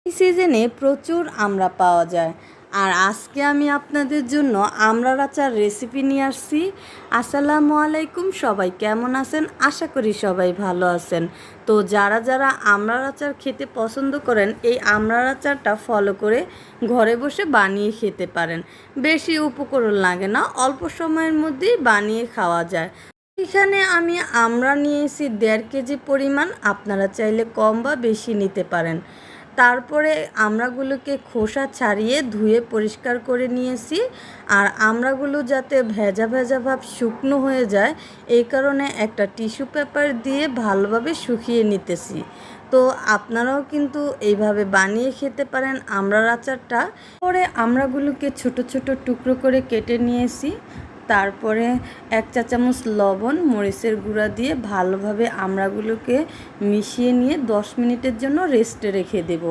এই সিজনে প্রচুর আমড়া পাওয়া যায়। আর আজকে আমি আপনাদের জন্য আমড়ার আচার রেসিপি নিয়ে আসছি। আসসালামু আলাইকুম, সবাই কেমন আছেন? আশা করি সবাই ভালো আছেন। তো যারা যারা আমড়ার আচার খেতে পছন্দ করেন, এই আমড়ার আচারটা ফলো করে ঘরে বসে বানিয়ে খেতে পারেন। বেশি উপকরণ লাগে না, অল্প সময়ের মধ্যেই বানিয়ে খাওয়া যায়। এখানে আমি আমড়া নিয়েছি 1.5 কেজি পরিমাণ। আপনারা চাইলে কম বা বেশি নিতে পারেন। তারপরে আমড়াগুলোকে খোসা ছাড়িয়ে ধুয়ে পরিষ্কার করে নিয়েছি। আর আমড়াগুলো যাতে ভেজা ভেজা ভাব শুকনো হয়ে যায়, এই কারণে একটা টিস্যু পেপার দিয়ে ভালোভাবে শুকিয়ে নিতেছি। তো আপনারাও কিন্তু এইভাবে বানিয়ে খেতে পারেন আমড়ার আচারটা। পরে আমড়াগুলোকে ছোট ছোট টুকরো করে কেটে নিয়েছি। তারপরে 1 চা চামচ লবণ, মরিচের গুঁড়া দিয়ে ভালোভাবে আমড়াগুলোকে মিশিয়ে নিয়ে 10 মিনিটের জন্য রেস্টে রেখে দেব।